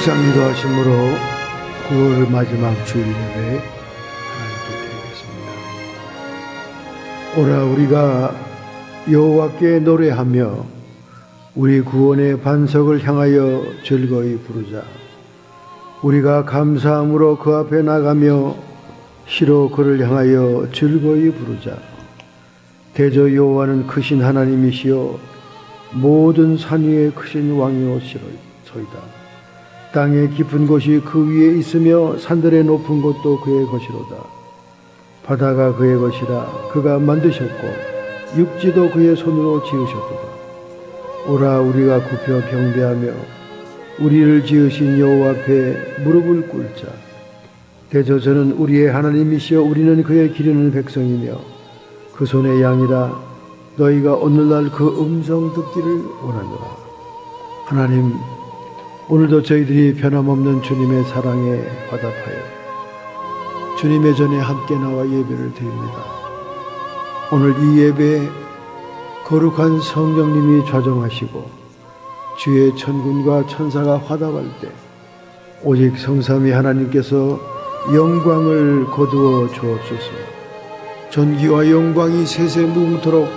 묵상 기도하심으로 9월 마지막 주일 예배 하나님께 드리겠습니다. 오라 우리가 여호와께 노래하며 우리 구원의 반석을 향하여 즐거이 부르자. 우리가 감사함으로 그 앞에 나가며 시로 그를 향하여 즐거이 부르자. 대저 여호와는 크신 하나님이시여 모든 산 위에 크신 왕이오시로이다. 땅의 깊은 곳이 그 위에 있으며 산들의 높은 곳도 그의 것이로다. 바다가 그의 것이라 그가 만드셨고 육지도 그의 손으로 지으셨도다. 오라 우리가 굽혀 경배하며 우리를 지으신 여호와 앞에 무릎을 꿇자. 대저 저는 우리의 하나님이시여 우리는 그의 기르는 백성이며 그 손의 양이라. 너희가 오늘날 그 음성 듣기를 원하노라. 하나님, 오늘도 저희들이 변함없는 주님의 사랑에 화답하여 주님의 전에 함께 나와 예배를 드립니다. 오늘 이 예배에 거룩한 성령님이 좌정하시고 주의 천군과 천사가 화답할 때 오직 성삼위 하나님께서 영광을 거두어 주옵소서. 존귀와 영광이 세세 무궁토록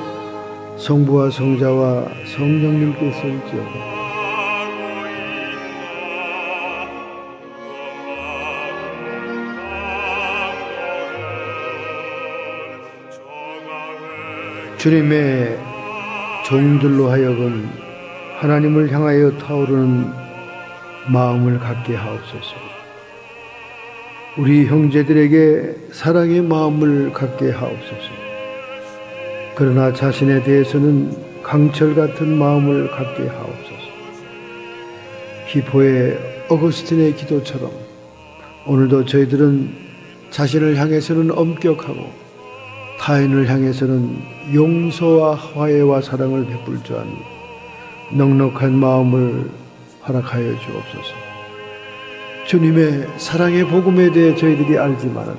성부와 성자와 성령님께서 있지어다. 주님의 종들로 하여금 하나님을 향하여 타오르는 마음을 갖게 하옵소서. 우리 형제들에게 사랑의 마음을 갖게 하옵소서. 그러나 자신에 대해서는 강철 같은 마음을 갖게 하옵소서. 히포의 어거스틴의 기도처럼 오늘도 저희들은 자신을 향해서는 엄격하고 타인을 향해서는 용서와 화해와 사랑을 베풀 줄 아는 넉넉한 마음을 허락하여 주옵소서. 주님의 사랑의 복음에 대해 저희들이 알지만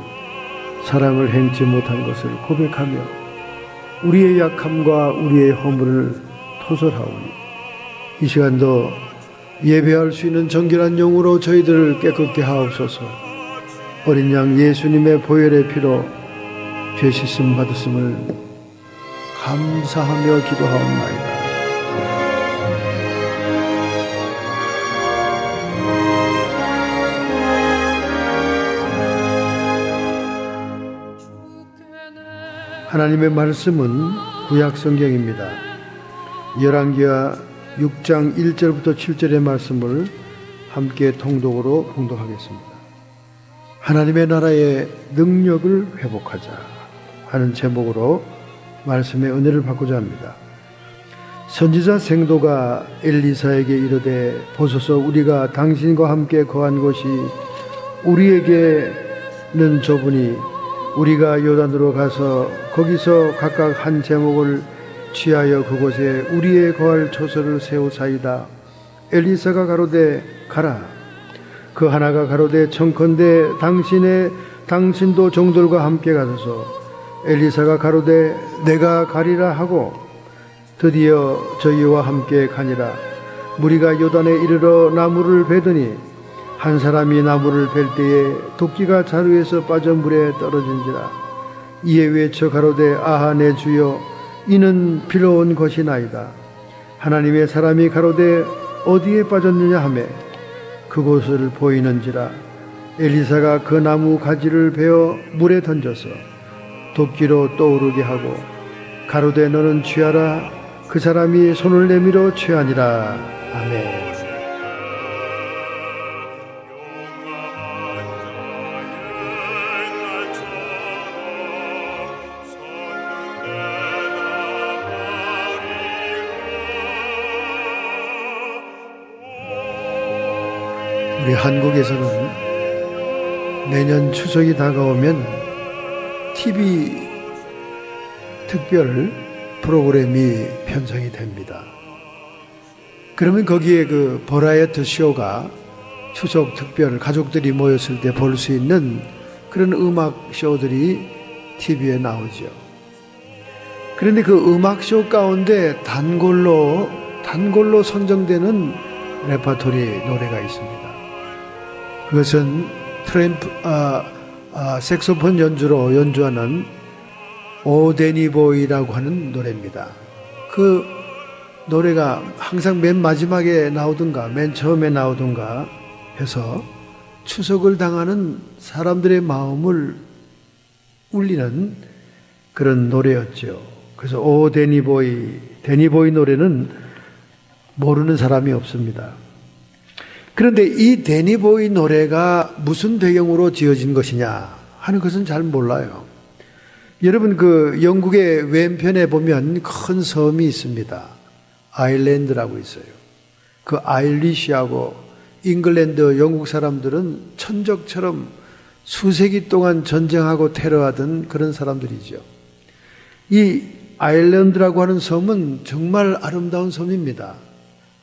사랑을 행치 못한 것을 고백하며 우리의 약함과 우리의 허물을 토설하오니 이 시간도 예배할 수 있는 정결한 영으로 저희들을 깨끗게 하옵소서. 어린 양 예수님의 보혈의 피로 죄 씻음 받았음을 감사하며 기도하옵나이다. 하나님의 말씀은 구약 성경입니다. 열왕기하 6장 1절부터 7절의 말씀을 함께 통독으로 봉독하겠습니다. 하나님의 나라의 능력을 회복하자 하는 제목으로 말씀의 은혜를 받고자 합니다. 선지자 생도가 엘리사에게 이르되 보소서 우리가 당신과 함께 거한 곳이 우리에게는 좁으니 우리가 요단으로 가서 거기서 각각 한 제목을 취하여 그곳에 우리의 거할 초소를 세우사이다. 엘리사가 가로되 가라. 그 하나가 가로되 청컨대 당신도 종들과 함께 가소서. 엘리사가 가로되 내가 가리라 하고 드디어 저희와 함께 가니라. 무리가 요단에 이르러 나무를 베더니 한 사람이 나무를 벨 때에 도끼가 자루에서 빠져 물에 떨어진지라. 이에 외쳐 가로되 아하 내 주여 이는 빌어온 것이나이다. 하나님의 사람이 가로되 어디에 빠졌느냐 하매 그곳을 보이는지라. 엘리사가 그 나무 가지를 베어 물에 던져서 도끼로 떠오르게 하고 가로되 너는 취하라. 그 사람이 손을 내밀어 취하니라. 아멘. 우리 한국에서는 내년 추석이 다가오면 TV 특별 프로그램이 편성이 됩니다. 그러면 거기에 그 버라이어티 쇼가 추석 특별 가족들이 모였을 때 볼 수 있는 그런 음악 쇼들이 TV에 나오죠. 그런데 그 음악 쇼 가운데 단골로 선정되는 레퍼토리 노래가 있습니다. 그것은 색소폰 연주로 연주하는 오 데니보이라고 하는 노래입니다. 그 노래가 항상 맨 마지막에 나오든가 맨 처음에 나오든가 해서 추석을 당하는 사람들의 마음을 울리는 그런 노래였죠. 그래서 오 데니보이 노래는 모르는 사람이 없습니다. 그런데 이 데니보이 노래가 무슨 배경으로 지어진 것이냐 하는 것은 잘 몰라요. 여러분, 그 영국의 왼편에 보면 큰 섬이 있습니다. 아일랜드라고 있어요. 그 아일리시하고 잉글랜드, 영국 사람들은 천적처럼 수세기 동안 전쟁하고 테러하던 그런 사람들이죠. 이 아일랜드라고 하는 섬은 정말 아름다운 섬입니다.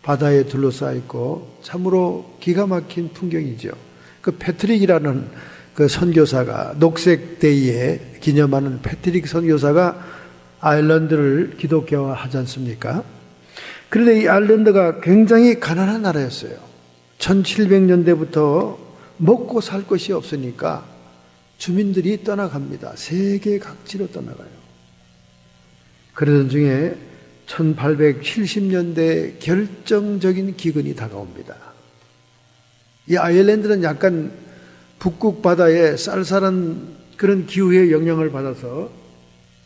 바다에 둘러싸여 있고 참으로 기가 막힌 풍경이죠. 그 패트릭이라는 그 선교사가, 녹색데이에 기념하는 패트릭 선교사가 아일랜드를 기독교화하지 않습니까? 그런데 이 아일랜드가 굉장히 가난한 나라였어요. 1700년대부터 먹고 살 것이 없으니까 주민들이 떠나갑니다. 세계 각지로 떠나가요. 그러던 중에 1870년대 결정적인 기근이 다가옵니다. 이 아일랜드는 약간 북극 바다의 쌀쌀한 그런 기후의 영향을 받아서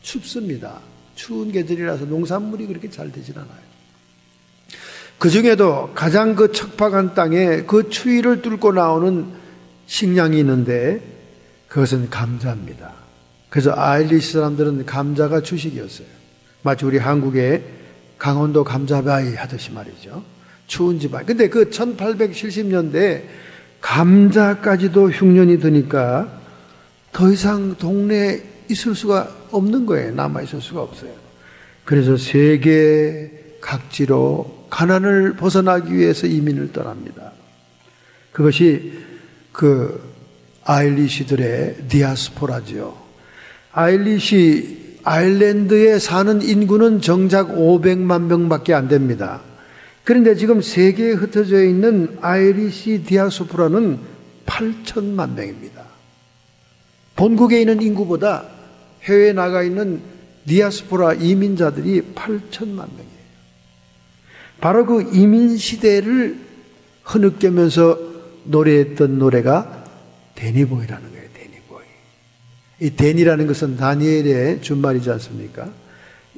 춥습니다. 추운 계절이라서 농산물이 그렇게 잘 되질 않아요. 그 중에도 가장 그 척박한 땅에 그 추위를 뚫고 나오는 식량이 있는데 그것은 감자입니다. 그래서 아일리시 사람들은 감자가 주식이었어요. 마치 우리 한국의 강원도 감자바위 하듯이 말이죠. 추운 지방. 근데 그 1870년대 감자까지도 흉년이 드니까 더 이상 동네에 있을 수가 없는 거예요. 남아있을 수가 없어요. 그래서 세계 각지로 가난을 벗어나기 위해서 이민을 떠납니다. 그것이 그 아일리시들의 디아스포라죠. 아일랜드에 사는 인구는 정작 500만 명밖에 안 됩니다. 그런데 지금 세계에 흩어져 있는 아일리시 디아스포라는 8천만 명입니다. 본국에 있는 인구보다 해외에 나가 있는 디아스포라 이민자들이 8천만 명이에요. 바로 그 이민 시대를 흐느끼면서 노래했던 노래가 데니보이라는 거예요. 데니보이. 이 데니라는 것은 다니엘의 준말이지 않습니까?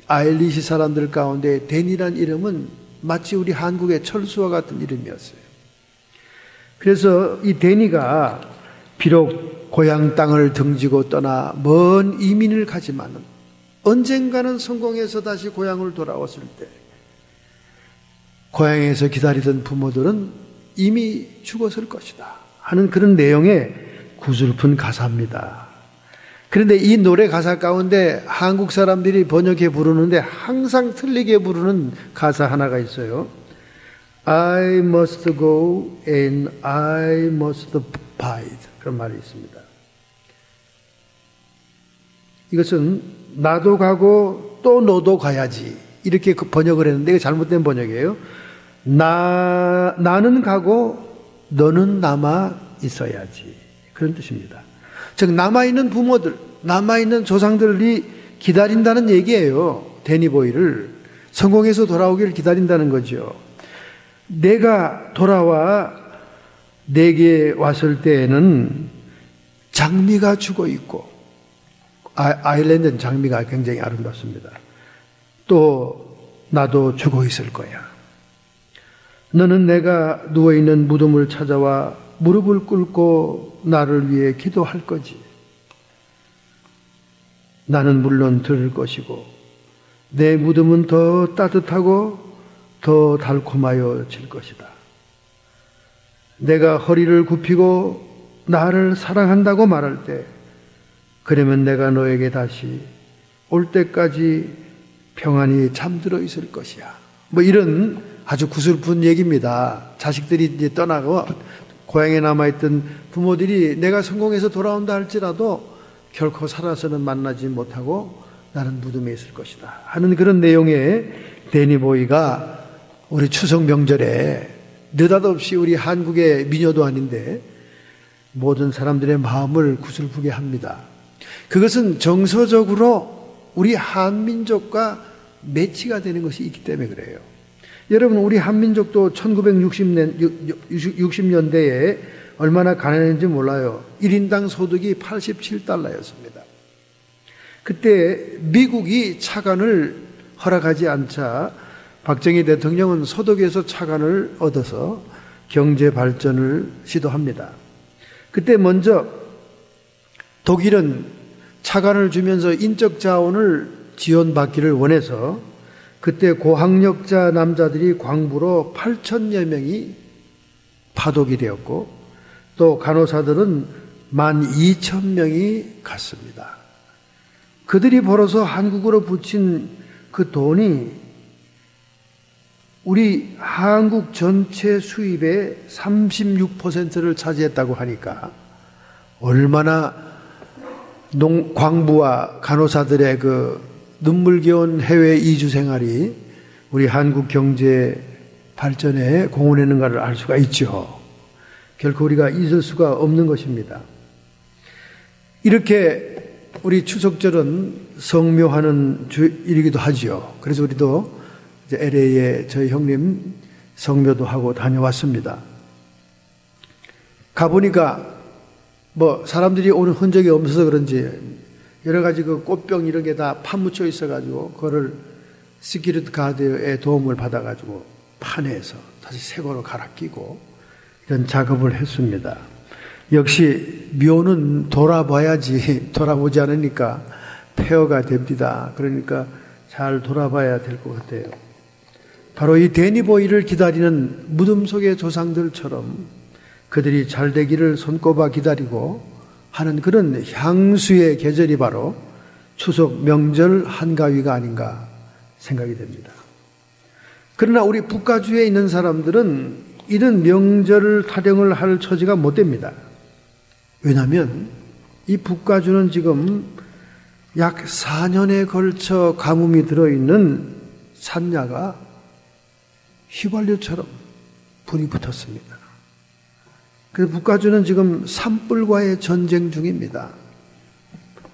아일리시 사람들 가운데 데니라는 이름은 마치 우리 한국의 철수와 같은 이름이었어요. 그래서 이 데니가 비록 고향 땅을 등지고 떠나 먼 이민을 가지만은 언젠가는 성공해서 다시 고향을 돌아왔을 때 고향에서 기다리던 부모들은 이미 죽었을 것이다 하는 그런 내용의 구슬픈 가사입니다. 그런데 이 노래 가사 가운데 한국 사람들이 번역해 부르는데 항상 틀리게 부르는 가사 하나가 있어요. I must go and I must bide. 그런 말이 있습니다. 이것은 나도 가고 또 너도 가야지 이렇게 번역을 했는데 이거 잘못된 번역이에요. 나는 가고 너는 남아 있어야지 그런 뜻입니다. 즉 남아있는 부모들, 남아있는 조상들이 기다린다는 얘기예요. 데니보이를 성공해서 돌아오기를 기다린다는 거죠. 내가 돌아와 내게 왔을 때에는 장미가 죽어 있고 아일랜드는 장미가 굉장히 아름답습니다. 또 나도 죽어 있을 거야. 너는 내가 누워있는 무덤을 찾아와 무릎을 꿇고 나를 위해 기도할 거지. 나는 물론 들을 것이고 내 무덤은 더 따뜻하고 더 달콤하여질 것이다. 내가 허리를 굽히고 나를 사랑한다고 말할 때 그러면 내가 너에게 다시 올 때까지 평안히 잠들어 있을 것이야. 뭐 이런 아주 구슬픈 얘기입니다. 자식들이 이제 떠나고 고향에 남아있던 부모들이 내가 성공해서 돌아온다 할지라도 결코 살아서는 만나지 못하고 나는 무덤에 있을 것이다 하는 그런 내용의 데니보이가 우리 추석 명절에 느닷없이 우리 한국의 민요도 아닌데 모든 사람들의 마음을 구슬프게 합니다. 그것은 정서적으로 우리 한민족과 매치가 되는 것이 있기 때문에 그래요. 여러분, 우리 한민족도 1960년대에 얼마나 가난했는지 몰라요. 1인당 소득이 87달러였습니다. 그때 미국이 차관을 허락하지 않자 박정희 대통령은 소득에서 차관을 얻어서 경제 발전을 시도합니다. 그때 먼저 독일은 차관을 주면서 인적 자원을 지원받기를 원해서 그때 고학력자 남자들이 광부로 8천여 명이 파독이 되었고 또 간호사들은 12,000명이 갔습니다. 그들이 벌어서 한국으로 붙인 그 돈이 우리 한국 전체 수입의 36%를 차지했다고 하니까 얼마나 광부와 간호사들의 그 눈물겨운 해외 이주 생활이 우리 한국 경제 발전에 공헌했는가를 알 수가 있죠. 결코 우리가 잊을 수가 없는 것입니다. 이렇게 우리 추석절은 성묘하는 일이기도 하지요. 그래서 우리도 이제 LA에 저희 형님 성묘도 하고 다녀왔습니다. 가보니까 뭐 사람들이 오는 흔적이 없어서 그런지 여러 가지 그 꽃병 이런 게 다 파묻혀 있어가지고 그거를 시큐리티 가드의 도움을 받아가지고 판에서 다시 새 거로 갈아 끼고 이런 작업을 했습니다. 역시 묘는 돌아봐야지 돌아보지 않으니까 폐허가 됩니다. 그러니까 잘 돌아봐야 될 것 같아요. 바로 이 데니보이를 기다리는 무덤 속의 조상들처럼 그들이 잘 되기를 손꼽아 기다리고 하는 그런 향수의 계절이 바로 추석 명절 한가위가 아닌가 생각이 됩니다. 그러나 우리 북가주에 있는 사람들은 이런 명절을 타령을 할 처지가 못 됩니다. 왜냐하면 이 북가주는 지금 약 4년에 걸쳐 가뭄이 들어있는 산야가 휘발유처럼 불이 붙었습니다. 그래서 북가주는 지금 산불과의 전쟁 중입니다.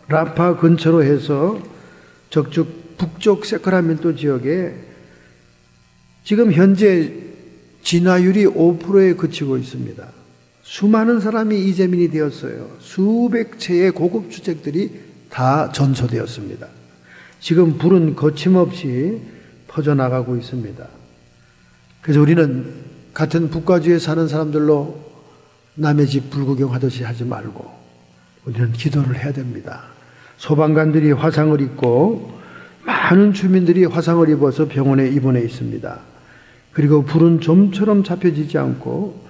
라파 근처로 해서 적축 북쪽 세크라멘토 지역에 지금 현재 진화율이 5%에 그치고 있습니다. 수많은 사람이 이재민이 되었어요. 수백 채의 고급 주택들이 다 전소되었습니다. 지금 불은 거침없이 퍼져나가고 있습니다. 그래서 우리는 같은 북가주에 사는 사람들로 남의 집 불구경하듯이 하지 말고 우리는 기도를 해야 됩니다. 소방관들이 화상을 입고 많은 주민들이 화상을 입어서 병원에 입원해 있습니다. 그리고 불은 좀처럼 잡혀지지 않고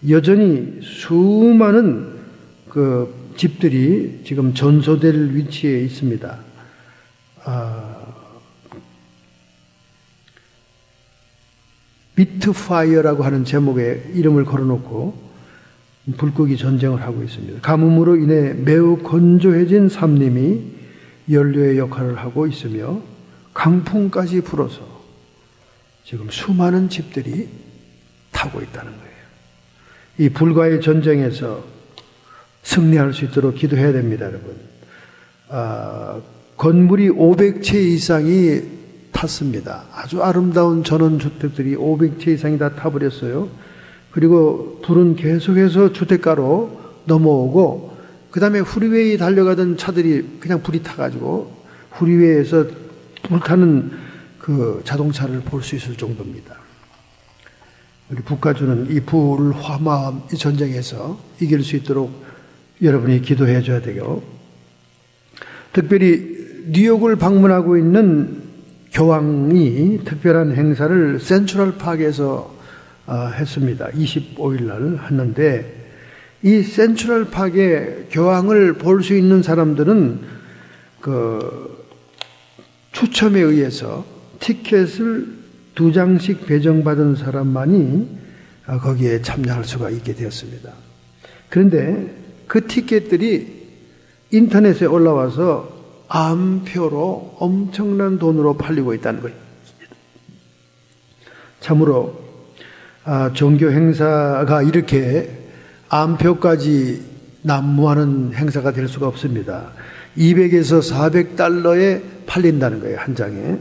여전히 수많은 그 집들이 지금 전소될 위치에 있습니다. 비트파이어라고 하는 제목의 이름을 걸어놓고 불고기 전쟁을 하고 있습니다. 가뭄으로 인해 매우 건조해진 산림이 연료의 역할을 하고 있으며 강풍까지 불어서 지금 수많은 집들이 타고 있다는 거예요. 이 불과의 전쟁에서 승리할 수 있도록 기도해야 됩니다, 여러분. 건물이 500채 이상이 탔습니다. 아주 아름다운 전원주택들이 500채 이상이 다 타버렸어요. 그리고 불은 계속해서 주택가로 넘어오고 그 다음에 후리웨이 달려가던 차들이 그냥 불이 타가지고 후리웨이에서 불타는 그 자동차를 볼 수 있을 정도입니다. 우리 북가주는 이 불화마음 이 전쟁에서 이길 수 있도록 여러분이 기도해 줘야 되고, 특별히 뉴욕을 방문하고 있는 교황이 특별한 행사를 센트럴 파크에서 했습니다. 25일 날 했는데, 이 센트럴 파크의 교황을 볼 수 있는 사람들은 그 추첨에 의해서 티켓을 2장씩 배정받은 사람만이 거기에 참여할 수가 있게 되었습니다. 그런데 그 티켓들이 인터넷에 올라와서 암표로 엄청난 돈으로 팔리고 있다는 거예요. 참으로 종교 행사가 이렇게 암표까지 난무하는 행사가 될 수가 없습니다. 200에서 400달러에 팔린다는 거예요, 한 장에.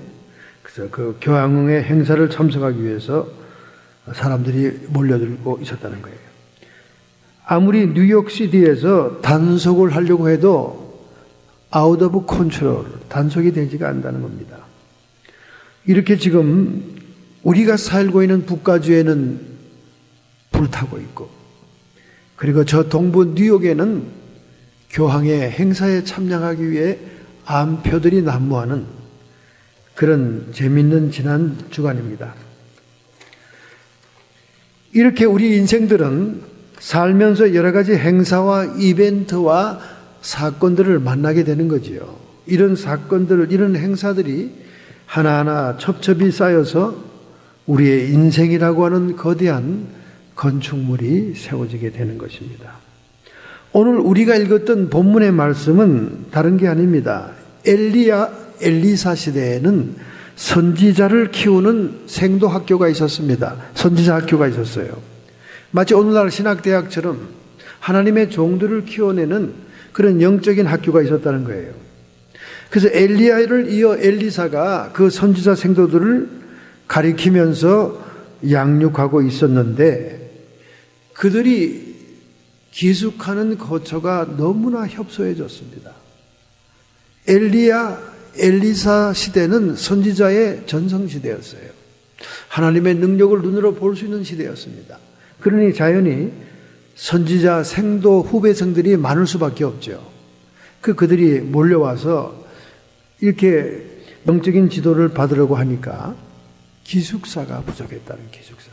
그래서 그 교황의 행사를 참석하기 위해서 사람들이 몰려들고 있었다는 거예요. 아무리 뉴욕시티에서 단속을 하려고 해도 아웃 오브 컨트롤, 단속이 되지가 않는다는 겁니다. 이렇게 지금 우리가 살고 있는 북가주에는 불타고 있고, 그리고 저 동부 뉴욕에는 교황의 행사에 참여하기 위해 암표들이 난무하는 그런 재밌는 지난 주간입니다. 이렇게 우리 인생들은 살면서 여러 가지 행사와 이벤트와 사건들을 만나게 되는 거지요. 이런 사건들, 이런 행사들이 하나하나 첩첩이 쌓여서 우리의 인생이라고 하는 거대한 건축물이 세워지게 되는 것입니다. 오늘 우리가 읽었던 본문의 말씀은 다른 게 아닙니다. 엘리사 시대에는 선지자를 키우는 생도 학교가 있었습니다. 선지자 학교가 있었어요. 마치 오늘날 신학대학처럼 하나님의 종들을 키워내는 그런 영적인 학교가 있었다는 거예요. 그래서 엘리야를 이어 엘리사가 그 선지자 생도들을 가리키면서 양육하고 있었는데, 그들이 기숙하는 거처가 너무나 협소해졌습니다. 엘리사 시대는 선지자의 전성시대였어요. 하나님의 능력을 눈으로 볼 수 있는 시대였습니다. 그러니 자연히 선지자 생도 후배생들이 많을 수밖에 없죠. 그들이 몰려와서 이렇게 영적인 지도를 받으려고 하니까 기숙사가 부족했다는, 기숙사가.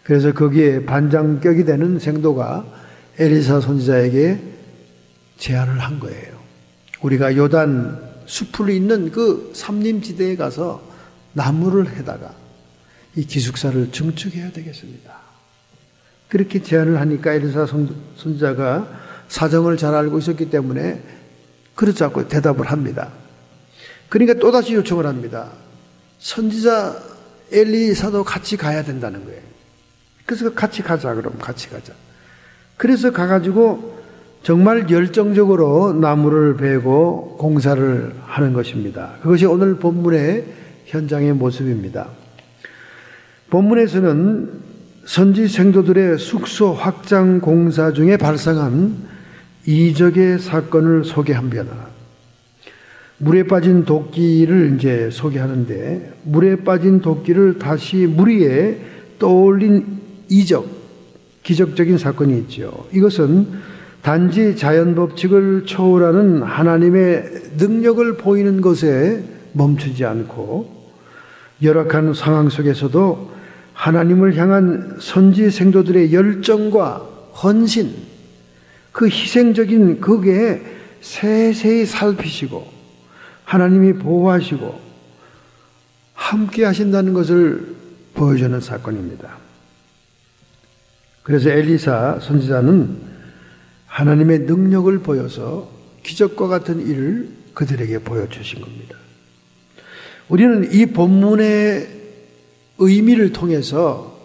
그래서 거기에 반장격이 되는 생도가 엘리사 선지자에게 제안을 한 거예요. 우리가 요단 숲을 있는 그 삼림지대에 가서 나무를 해다가 이 기숙사를 증축해야 되겠습니다. 그렇게 제안을 하니까 엘리사 선지자가 사정을 잘 알고 있었기 때문에 그렇자고 대답을 합니다. 그러니까 또다시 요청을 합니다. 선지자 엘리사도 같이 가야 된다는 거예요. 그래서 같이 가자, 그럼 같이 가자. 그래서 가가지고 정말 열정적으로 나무를 베고 공사를 하는 것입니다. 그것이 오늘 본문의 현장의 모습입니다. 본문에서는 선지 생도들의 숙소 확장 공사 중에 발생한 이적의 사건을 소개합니다. 물에 빠진 도끼를 이제 소개하는데, 물에 빠진 도끼를 다시 물 위에 떠올린 이적, 기적적인 사건이 있죠. 이것은 단지 자연 법칙을 초월하는 하나님의 능력을 보이는 것에 멈추지 않고 열악한 상황 속에서도 하나님을 향한 선지 생도들의 열정과 헌신, 그 희생적인 그게 세세히 살피시고 하나님이 보호하시고 함께 하신다는 것을 보여주는 사건입니다. 그래서 엘리사 선지자는 하나님의 능력을 보여서 기적과 같은 일을 그들에게 보여주신 겁니다. 우리는 이 본문의 의미를 통해서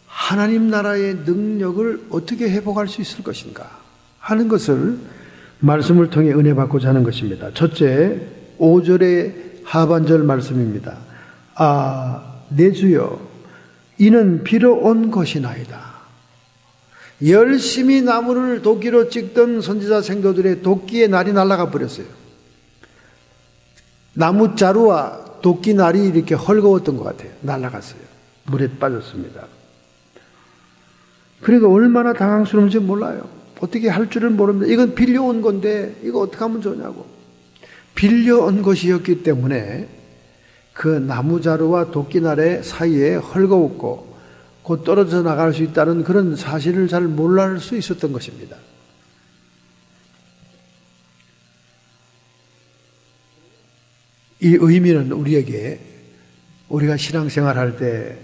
하나님 나라의 능력을 어떻게 회복할 수 있을 것인가 하는 것을 말씀을 통해 은혜 받고자 하는 것입니다. 첫째, 5절의 하반절 말씀입니다. 내 주여, 이는 비로 온 것이나이다. 열심히 나무를 도끼로 찍던 선지자 생도들의 도끼의 날이 날아가 버렸어요. 나무 자루와 도끼 날이 이렇게 헐거웠던 것 같아요. 날아갔어요. 물에 빠졌습니다. 그러니까 얼마나 당황스러운지 몰라요. 어떻게 할 줄을 모릅니다. 이건 빌려온 건데 이거 어떻게 하면 좋냐고. 빌려온 것이었기 때문에 그 나무 자루와 도끼 날의 사이에 헐거웠고 곧 떨어져 나갈 수 있다는 그런 사실을 잘 몰랄 수 있었던 것입니다. 이 의미는 우리에게, 우리가 신앙생활 할 때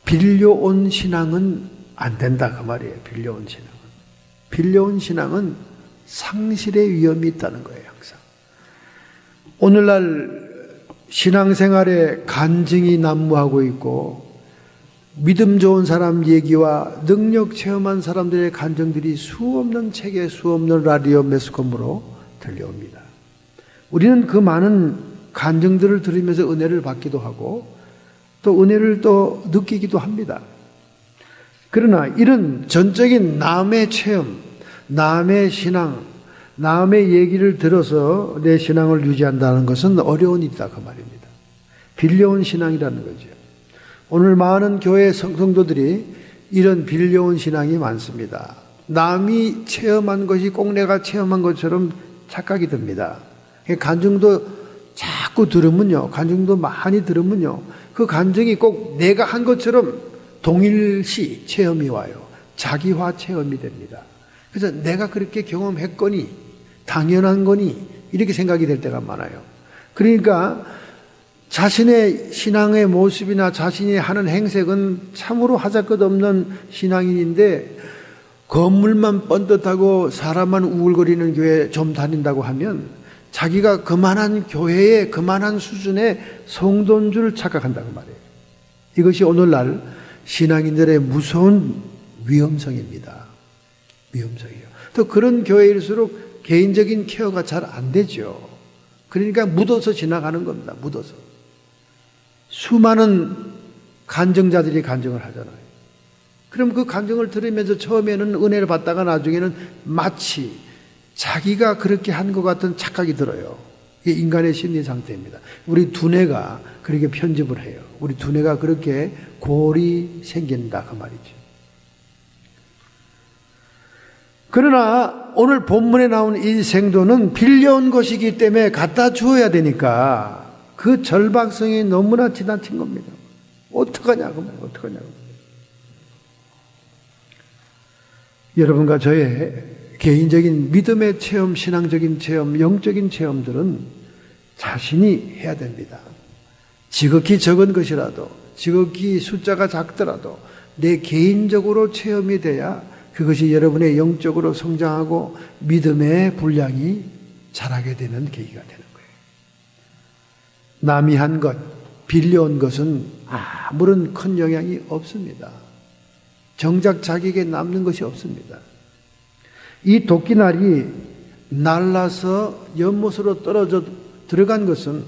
빌려온 신앙은 안 된다 그 말이에요. 빌려온 신앙은. 빌려온 신앙은 상실의 위험이 있다는 거예요. 항상. 오늘날 신앙생활에 간증이 난무하고 있고 믿음 좋은 사람 얘기와 능력 체험한 사람들의 간증들이 수없는 책에 수없는 라디오 매스컴으로 들려옵니다. 우리는 그 많은 간증들을 들으면서 은혜를 받기도 하고 또 은혜를 또 느끼기도 합니다. 그러나 이런 전적인 남의 체험, 남의 신앙, 남의 얘기를 들어서 내 신앙을 유지한다는 것은 어려운 일이다 그 말입니다. 빌려온 신앙이라는 거죠. 오늘 많은 교회 성도들이 이런 빌려온 신앙이 많습니다. 남이 체험한 것이 꼭 내가 체험한 것처럼 착각이 듭니다. 간증도 자꾸 들으면요, 간증도 많이 들으면요, 그 간증이 꼭 내가 한 것처럼 동일시 체험이 와요. 자기화 체험이 됩니다. 그래서 내가 그렇게 경험했거니 당연한 거니 이렇게 생각이 될 때가 많아요. 그러니까 자신의 신앙의 모습이나 자신이 하는 행색은 참으로 하잘것없는 신앙인인데 건물만 번듯하고 사람만 우울거리는 교회 좀 다닌다고 하면 자기가 그만한 교회의 그만한 수준의 성도인 줄 착각한다고 말해요. 이것이 오늘날 신앙인들의 무서운 위험성입니다. 위험성이에요. 또 그런 교회일수록 개인적인 케어가 잘 안 되죠. 그러니까 묻어서 지나가는 겁니다. 묻어서. 수많은 간증자들이 간증을 하잖아요. 그럼 그 간증을 들으면서 처음에는 은혜를 받다가 나중에는 마치 자기가 그렇게 한 것 같은 착각이 들어요. 이게 인간의 심리 상태입니다. 우리 두뇌가 그렇게 편집을 해요. 우리 두뇌가 그렇게 골이 생긴다 그 말이죠. 그러나 오늘 본문에 나온 이 생도는 빌려온 것이기 때문에 갖다 주어야 되니까 그 절박성이 너무나 지나친 겁니다. 어떡하냐고. 여러분과 저의 개인적인 믿음의 체험, 신앙적인 체험, 영적인 체험들은 자신이 해야 됩니다. 지극히 적은 것이라도, 지극히 숫자가 작더라도 내 개인적으로 체험이 돼야 그것이 여러분의 영적으로 성장하고 믿음의 분량이 자라게 되는 계기가 되는 거예요. 남이 한 것, 빌려온 것은 아무런 큰 영향이 없습니다. 정작 자기에게 남는 것이 없습니다. 이 도끼날이 날라서 연못으로 떨어져 들어간 것은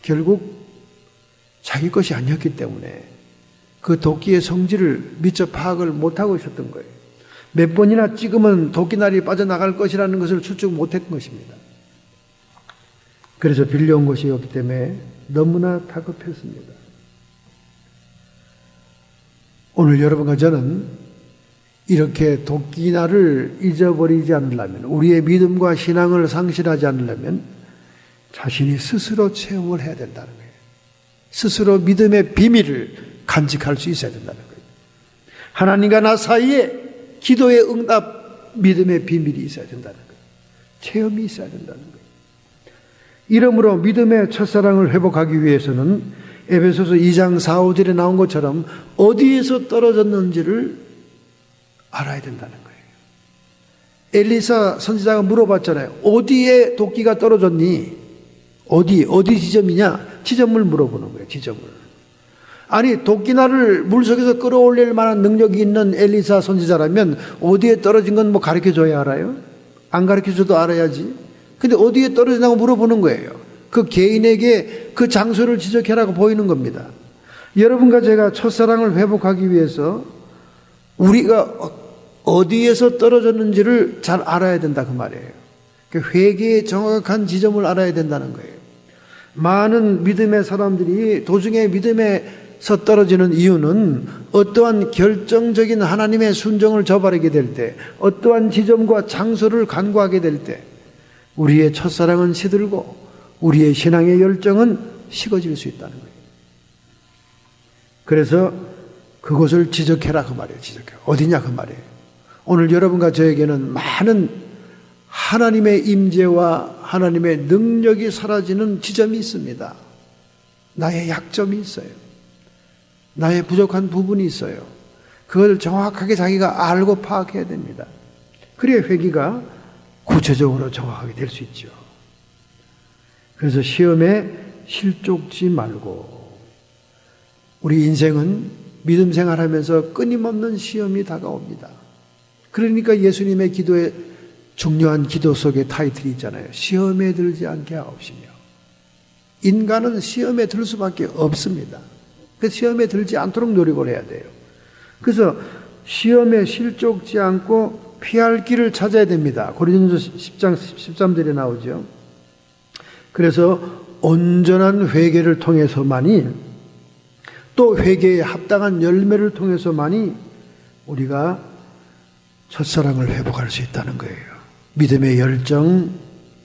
결국 자기 것이 아니었기 때문에 그 도끼의 성질을 미처 파악을 못하고 있었던 거예요. 몇 번이나 찍으면 도끼날이 빠져나갈 것이라는 것을 추측 못했던 것입니다. 그래서 빌려온 것이었기 때문에 너무나 다급했습니다. 오늘 여러분과 저는 이렇게 도끼날을 잊어버리지 않으려면, 우리의 믿음과 신앙을 상실하지 않으려면 자신이 스스로 체험을 해야 된다는 거예요. 스스로 믿음의 비밀을 간직할 수 있어야 된다는 거예요. 하나님과 나 사이에 기도의 응답, 믿음의 비밀이 있어야 된다는 거예요. 체험이 있어야 된다는 거예요. 이러므로 믿음의 첫사랑을 회복하기 위해서는 에베소서 2장 4, 5절에 나온 것처럼 어디에서 떨어졌는지를 알아야 된다는 거예요. 엘리사 선지자가 물어봤잖아요. 어디에 도끼가 떨어졌니? 어디 지점이냐? 지점을 물어보는 거예요. 지점을. 아니 도끼날을 물속에서 끌어올릴 만한 능력이 있는 엘리사 선지자라면 어디에 떨어진 건 뭐 가르쳐줘야 알아요? 안 가르쳐줘도 알아야지. 근데 어디에 떨어지냐고 물어보는 거예요. 그 개인에게 그 장소를 지적해라고 보이는 겁니다. 여러분과 제가 첫사랑을 회복하기 위해서 우리가 어디에서 떨어졌는지를 잘 알아야 된다 그 말이에요. 회개의 정확한 지점을 알아야 된다는 거예요. 많은 믿음의 사람들이 도중에 믿음에서 떨어지는 이유는 어떠한 결정적인 하나님의 순종을 저버리게 될 때, 어떠한 지점과 장소를 간구하게 될 때 우리의 첫사랑은 시들고 우리의 신앙의 열정은 식어질 수 있다는 거예요. 그래서 그것을 지적해라 그 말이에요. 지적해. 어디냐 그 말이에요. 오늘 여러분과 저에게는 많은 하나님의 임재와 하나님의 능력이 사라지는 지점이 있습니다. 나의 약점이 있어요. 나의 부족한 부분이 있어요. 그걸 정확하게 자기가 알고 파악해야 됩니다. 그래야 회개가 구체적으로 정확하게 될 수 있죠. 그래서 시험에 실족지 말고, 우리 인생은 믿음 생활하면서 끊임없는 시험이 다가옵니다. 그러니까 예수님의 기도에 중요한 기도 속에 타이틀이 있잖아요. 시험에 들지 않게 하옵시며. 인간은 시험에 들 수밖에 없습니다. 그 시험에 들지 않도록 노력을 해야 돼요. 그래서 시험에 실족지 않고 피할 길을 찾아야 됩니다. 고린도서 10장 13절에 나오죠. 그래서 온전한 회개를 통해서만이, 또 회개에 합당한 열매를 통해서만이 우리가 첫사랑을 회복할 수 있다는 거예요. 믿음의 열정,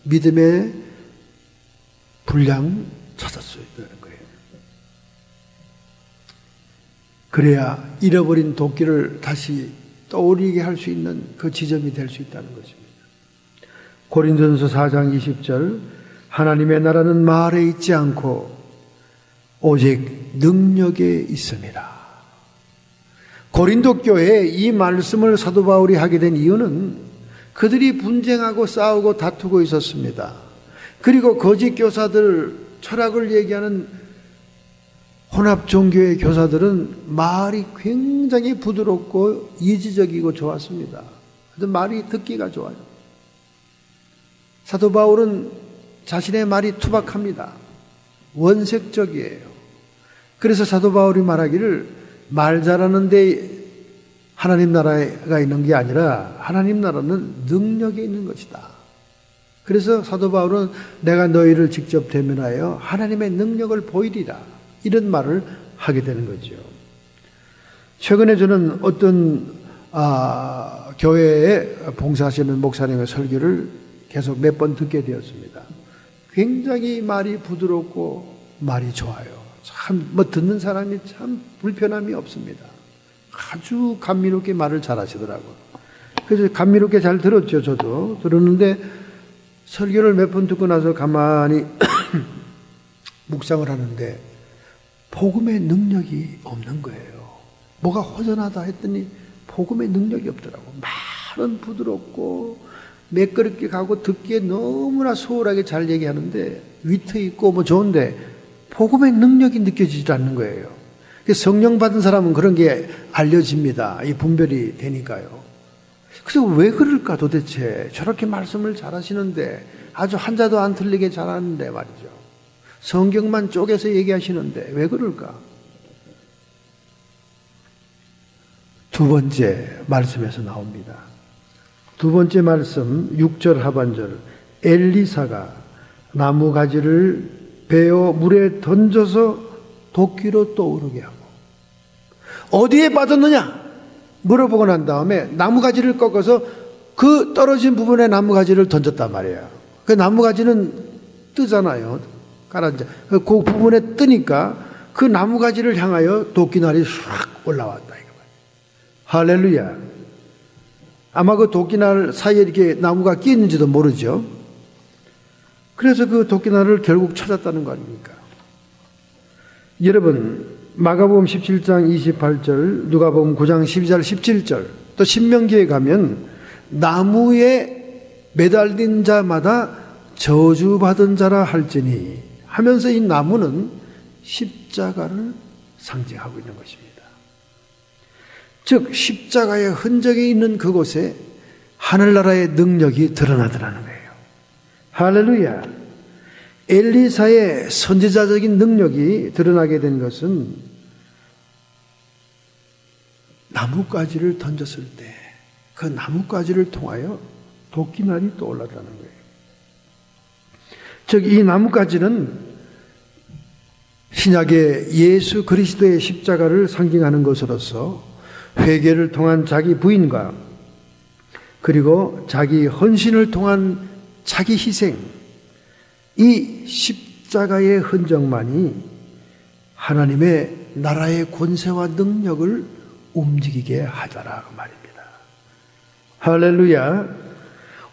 믿음의 분량 찾을 수 있다는 거예요. 그래야 잃어버린 도끼를 다시 떠오르게 할 수 있는 그 지점이 될 수 있다는 것입니다. 고린도전서 4장 20절, 하나님의 나라는 말에 있지 않고 오직 능력에 있습니다. 고린도 교회에 이 말씀을 사도 바울이 하게 된 이유는 그들이 분쟁하고 싸우고 다투고 있었습니다. 그리고 거짓 교사들, 철학을 얘기하는 혼합 종교의 교사들은 말이 굉장히 부드럽고 이지적이고 좋았습니다. 말이 듣기가 좋아요. 사도 바울은 자신의 말이 투박합니다. 원색적이에요. 그래서 사도 바울이 말하기를 말 잘하는데 하나님 나라가 있는 게 아니라 하나님 나라는 능력에 있는 것이다. 그래서 사도 바울은 내가 너희를 직접 대면하여 하나님의 능력을 보이리라, 이런 말을 하게 되는 거죠. 최근에 저는 어떤 교회에 봉사하시는 목사님의 설교를 계속 몇 번 듣게 되었습니다. 굉장히 말이 부드럽고 말이 좋아요. 참 듣는 사람이 참 불편함이 없습니다. 아주 감미롭게 말을 잘하시더라고요. 그래서 감미롭게 잘 들었죠. 저도 들었는데 설교를 몇 번 듣고 나서 가만히 묵상을 하는데 복음의 능력이 없는 거예요. 뭐가 허전하다 했더니 복음의 능력이 없더라고. 말은 부드럽고 매끄럽게 가고 듣기에 너무나 소홀하게 잘 얘기하는데 위트 있고 뭐 좋은데 복음의 능력이 느껴지지 않는 거예요. 성령 받은 사람은 그런 게 알려집니다. 이 분별이 되니까요. 그래서 왜 그럴까 도대체? 저렇게 말씀을 잘하시는데, 아주 한자도 안 틀리게 잘하는데 말이죠. 성경만 쪼개서 얘기하시는데 왜 그럴까? 두 번째 말씀에서 나옵니다. 두 번째 말씀 6절 하반절, 엘리사가 나무가지를 베어 물에 던져서 도끼로 떠오르게 하고, 어디에 빠졌느냐 물어보고 난 다음에 나무가지를 꺾어서 그 떨어진 부분에 나무가지를 던졌단 말이에요. 그 나무가지는 뜨잖아요. 가라앉아. 그 부분에 뜨니까 그 나무가지를 향하여 도끼날이 싹 올라왔다 이거 말이에요. 할렐루야. 아마 그 도끼날 사이에 이렇게 나무가 끼 있는지도 모르죠. 그래서 그 도끼날을 결국 찾았다는 거 아닙니까? 여러분, 마가복음 17장 28절, 누가복음 9장 12절 17절, 또 신명기에 가면 나무에 매달린 자마다 저주받은 자라 할지니 하면서 이 나무는 십자가를 상징하고 있는 것입니다. 즉 십자가의 흔적이 있는 그곳에 하늘나라의 능력이 드러나더라는 거예요. 할렐루야. 엘리사의 선지자적인 능력이 드러나게 된 것은 나뭇가지를 던졌을 때 그 나뭇가지를 통하여 도끼날이 떠올랐다는 거예요. 즉 이 나뭇가지는 신약의 예수 그리스도의 십자가를 상징하는 것으로서 회개를 통한 자기 부인과 그리고 자기 헌신을 통한 자기 희생, 이 십자가의 흔적만이 하나님의 나라의 권세와 능력을 움직이게 하더라 그 말입니다. 할렐루야.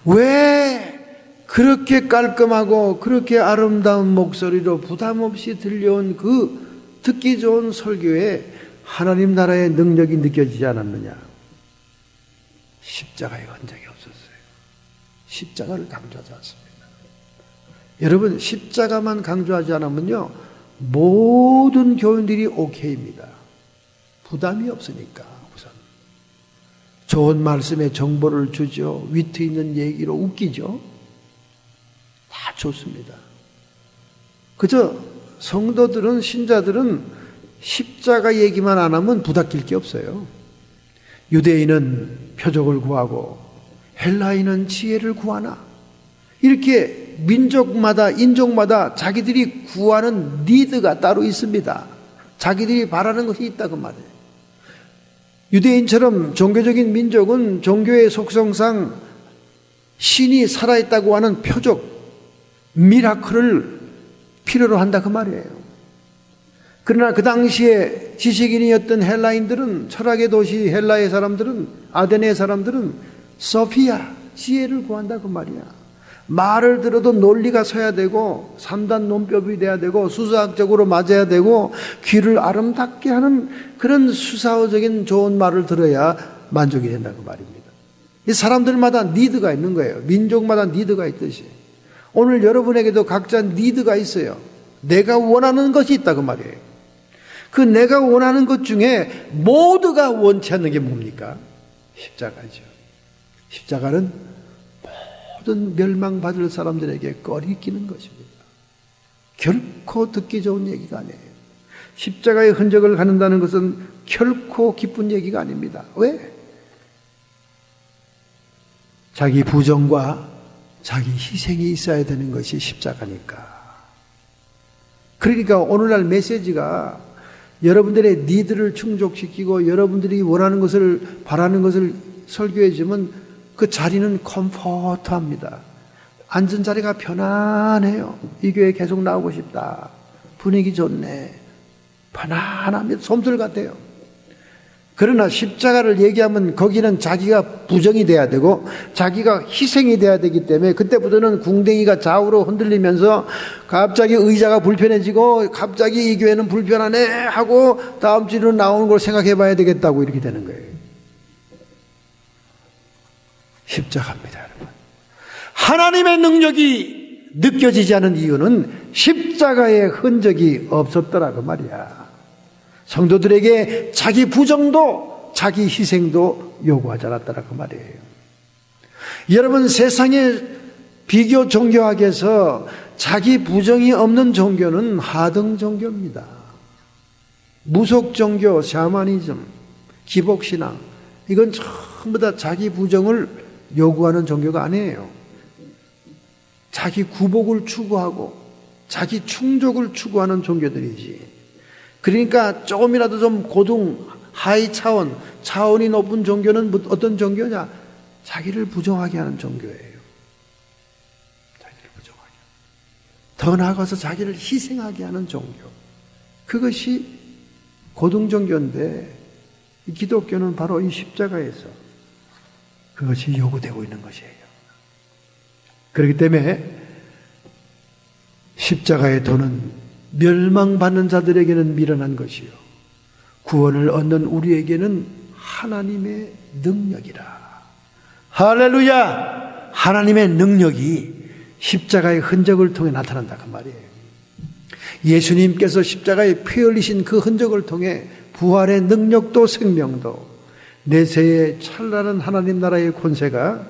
왜 그렇게 깔끔하고 그렇게 아름다운 목소리로 부담 없이 들려온 그 듣기 좋은 설교에 하나님 나라의 능력이 느껴지지 않았느냐? 십자가의 흔적이 없었어요. 십자가를 강조하지 않습니다. 여러분, 십자가만 강조하지 않으면요 모든 교인들이 오케이입니다. 부담이 없으니까 우선 좋은 말씀에 정보를 주죠. 위트 있는 얘기로 웃기죠. 다 좋습니다. 그저 성도들은, 신자들은 십자가 얘기만 안 하면 부닥칠 게 없어요. 유대인은 표적을 구하고 헬라인은 지혜를 구하나, 이렇게 민족마다, 인종마다 자기들이 구하는 니드가 따로 있습니다. 자기들이 바라는 것이 있다 그 말이에요. 유대인처럼 종교적인 민족은 종교의 속성상 신이 살아있다고 하는 표적, 미라클을 필요로 한다 그 말이에요. 그러나 그 당시에 지식인이었던 헬라인들은, 철학의 도시 헬라의 사람들은, 아테네 사람들은 소피아, 지혜를 구한다 그 말이야. 말을 들어도 논리가 서야 되고, 삼단 논법이 돼야 되고, 수사학적으로 맞아야 되고, 귀를 아름답게 하는 그런 수사적인 좋은 말을 들어야 만족이 된다 그 말입니다. 이 사람들마다 니드가 있는 거예요. 민족마다 니드가 있듯이 오늘 여러분에게도 각자 니드가 있어요. 내가 원하는 것이 있다 그 말이에요. 그 내가 원하는 것 중에 모두가 원치 않는 게 뭡니까? 십자가죠. 십자가는 모든 멸망받을 사람들에게 꺼리 끼는 것입니다. 결코 듣기 좋은 얘기가 아니에요. 십자가의 흔적을 가는다는 것은 결코 기쁜 얘기가 아닙니다. 왜? 자기 부정과 자기 희생이 있어야 되는 것이 십자가니까. 그러니까 오늘날 메시지가 여러분들의 니드를 충족시키고 여러분들이 원하는 것을, 바라는 것을 설교해 주면 그 자리는 컴포트합니다. 앉은 자리가 편안해요. 이 교회 계속 나오고 싶다. 분위기 좋네. 편안합니다. 솜들 같아요. 그러나 십자가를 얘기하면 거기는 자기가 부정이 돼야 되고 자기가 희생이 돼야 되기 때문에 그때부터는 궁뎅이가 좌우로 흔들리면서 갑자기 의자가 불편해지고 갑자기 이 교회는 불편하네 하고 다음 주로 나오는 걸 생각해 봐야 되겠다고 이렇게 되는 거예요. 십자가입니다, 여러분. 하나님의 능력이 느껴지지 않은 이유는 십자가의 흔적이 없었더라 그 말이야. 성도들에게 자기 부정도 자기 희생도 요구하지 않았더라 그 말이에요. 여러분, 세상의 비교 종교학에서 자기 부정이 없는 종교는 하등 종교입니다. 무속 종교, 샤머니즘, 기복신앙, 이건 전부 다 자기 부정을 요구하는 종교가 아니에요. 자기 구복을 추구하고 자기 충족을 추구하는 종교들이지. 그러니까 조금이라도 좀 고등, 하이 차원이 높은 종교는 어떤 종교냐? 자기를 부정하게 하는 종교예요. 자기를 부정하게. 더 나아가서 자기를 희생하게 하는 종교. 그것이 고등 종교인데 이 기독교는 바로 이 십자가에서 그것이 요구되고 있는 것이에요. 그렇기 때문에 십자가의 도는 멸망받는 자들에게는 미련한 것이요 구원을 얻는 우리에게는 하나님의 능력이라. 할렐루야! 하나님의 능력이 십자가의 흔적을 통해 나타난다 그 말이에요. 예수님께서 십자가에 피 흘리신 그 흔적을 통해 부활의 능력도 생명도 내세의 찬란한 하나님 나라의 권세가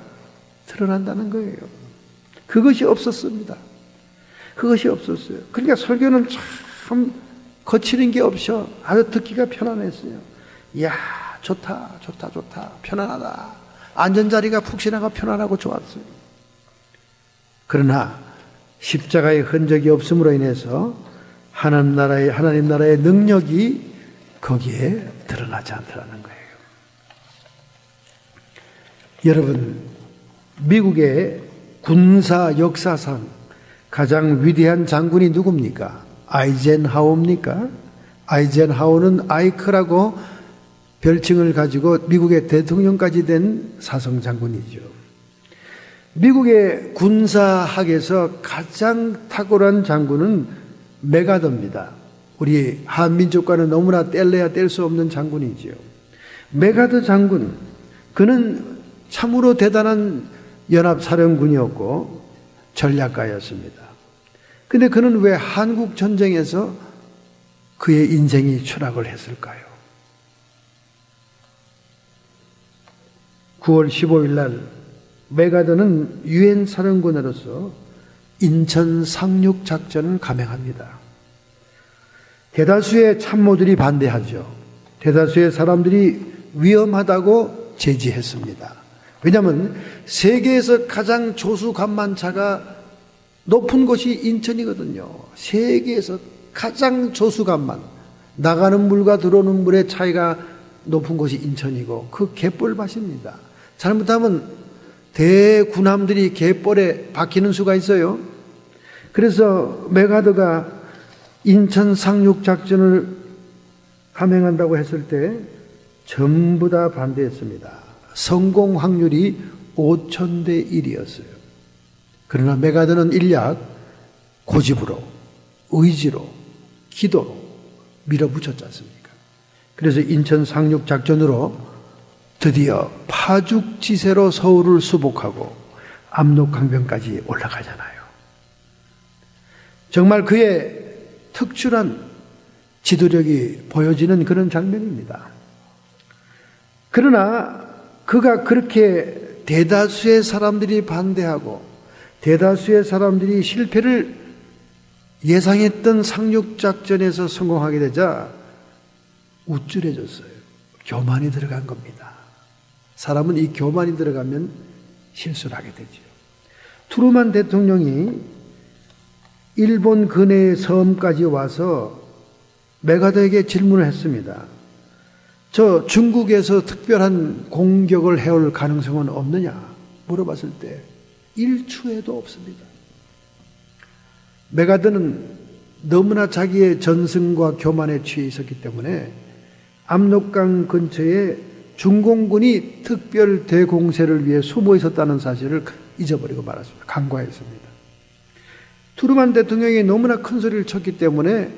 드러난다는 거예요. 그것이 없었습니다. 그것이 없었어요. 그러니까 설교는 참 거치는 게 없어. 아주 듣기가 편안했어요. 이야, 좋다. 편안하다. 앉은 자리가 푹신하고 편안하고 좋았어요. 그러나 십자가의 흔적이 없음으로 인해서 하나님 나라의 능력이 거기에 드러나지 않더라는 거예요. 여러분, 미국의 군사 역사상 가장 위대한 장군이 누굽니까? 아이젠하워입니까? 아이젠하워는 아이크라고 별칭을 가지고 미국의 대통령까지 된 사성 장군이죠. 미국의 군사학에서 가장 탁월한 장군은 메가더입니다. 우리 한민족과는 너무나 뗄래야 뗄 수 없는 장군이지요. 메가더 장군, 그는 참으로 대단한 연합사령군이었고 전략가였습니다. 근데 그는 왜 한국 전쟁에서 그의 인생이 추락을 했을까요? 9월 15일 날 메가드는 유엔 사령관으로서 인천 상륙 작전을 감행합니다. 대다수의 참모들이 반대하죠. 대다수의 사람들이 위험하다고 제지했습니다. 왜냐하면 세계에서 가장 조수 간만차가 높은 곳이 인천이거든요. 세계에서 가장 조수 간만, 나가는 물과 들어오는 물의 차이가 높은 곳이 인천이고 그 갯벌밭입니다. 잘못하면 대군함들이 갯벌에 박히는 수가 있어요. 그래서 메가드가 인천 상륙 작전을 감행한다고 했을 때 전부 다 반대했습니다. 성공 확률이 5,000대 1이었어요. 그러나 메가드는 일약 고집으로, 의지로, 기도로 밀어붙였지 않습니까? 그래서 인천 상륙 작전으로 드디어 파죽지세로 서울을 수복하고 압록강변까지 올라가잖아요. 정말 그의 특출한 지도력이 보여지는 그런 장면입니다. 그러나 그가 그렇게 대다수의 사람들이 반대하고 대다수의 사람들이 실패를 예상했던 상륙작전에서 성공하게 되자 우쭐해졌어요. 교만이 들어간 겁니다. 사람은 이 교만이 들어가면 실수를 하게 되죠. 트루만 대통령이 일본 근해의 섬까지 와서 메가드에게 질문을 했습니다. 저 중국에서 특별한 공격을 해올 가능성은 없느냐 물어봤을 때 1초에도 없습니다. 메가드는 너무나 자기의 전승과 교만에 취해 있었기 때문에 압록강 근처에 중공군이 특별 대공세를 위해 숨어 있었다는 사실을 잊어버리고 말았습니다. 간과했습니다. 트루만 대통령이 너무나 큰 소리를 쳤기 때문에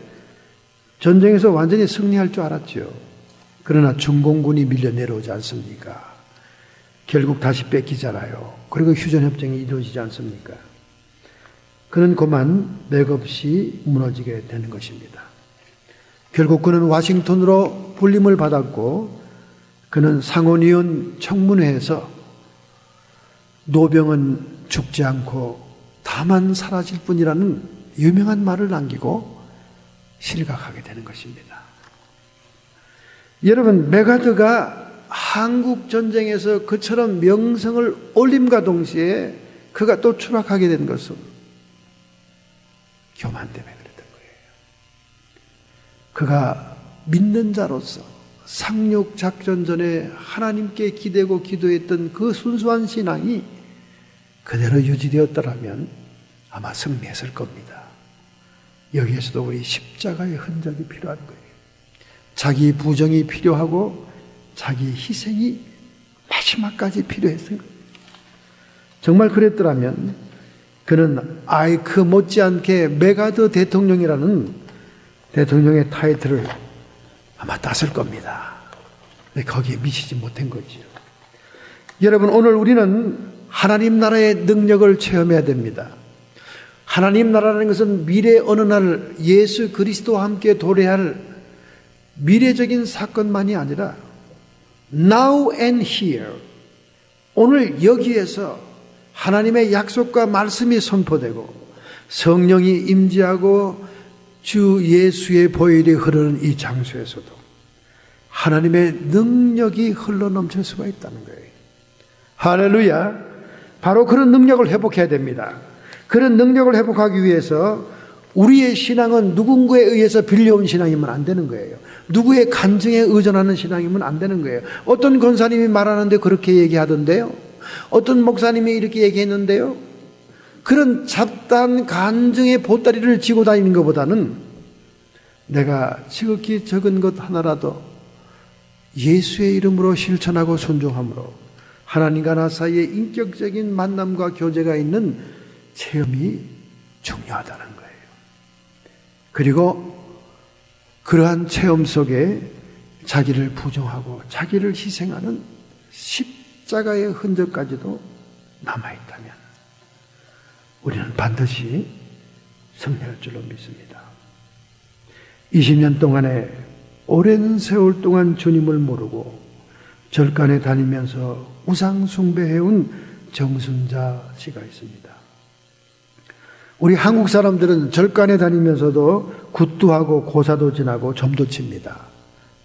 전쟁에서 완전히 승리할 줄 알았죠. 그러나 중공군이 밀려 내려오지 않습니까? 결국 다시 뺏기잖아요. 그리고 휴전협정이 이루어지지 않습니까? 그는 그만 맥없이 무너지게 되는 것입니다. 결국 그는 와싱턴으로 불림을 받았고 그는 상원의원 청문회에서 노병은 죽지 않고 다만 사라질 뿐이라는 유명한 말을 남기고 실각하게 되는 것입니다. 여러분, 메가드가 한국 전쟁에서 그처럼 명성을 올림과 동시에 그가 또 추락하게 된 것은 교만 때문에 그랬던 거예요. 그가 믿는 자로서 상륙 작전 전에 하나님께 기대고 기도했던 그 순수한 신앙이 그대로 유지되었더라면 아마 승리했을 겁니다. 여기에서도 우리 십자가의 흔적이 필요한 거예요. 자기 부정이 필요하고 자기 희생이 마지막까지 필요했어요. 정말 그랬더라면 그는 아이크 못지않게 메가드 대통령이라는 대통령의 타이틀을 아마 땄을 겁니다. 근데 거기에 미치지 못한 거죠. 여러분, 오늘 우리는 하나님 나라의 능력을 체험해야 됩니다. 하나님 나라라는 것은 미래 어느 날 예수 그리스도와 함께 도래할 미래적인 사건만이 아니라 now and here, 오늘 여기에서 하나님의 약속과 말씀이 선포되고 성령이 임재하고 주 예수의 보혈이 흐르는 이 장소에서도 하나님의 능력이 흘러넘칠 수가 있다는 거예요. 할렐루야. 바로 그런 능력을 회복해야 됩니다. 그런 능력을 회복하기 위해서 우리의 신앙은 누군가에 의해서 빌려온 신앙이면 안 되는 거예요. 누구의 간증에 의존하는 신앙이면 안 되는 거예요. 어떤 권사님이 말하는데 그렇게 얘기하던데요. 어떤 목사님이 이렇게 얘기했는데요. 그런 잡다한 간증의 보따리를 쥐고 다니는 것보다는 내가 지극히 적은 것 하나라도 예수의 이름으로 실천하고 순종함으로 하나님과 나 사이에 인격적인 만남과 교제가 있는 체험이 중요하다는 거예요. 그리고 그러한 체험 속에 자기를 부정하고 자기를 희생하는 십자가의 흔적까지도 남아있다면 우리는 반드시 승리할 줄로 믿습니다. 20년 동안에 오랜 세월 동안 주님을 모르고 절간에 다니면서 우상 숭배해온 정순자 씨가 있습니다. 우리 한국 사람들은 절간에 다니면서도 굿도 하고 고사도 지나고 점도 칩니다.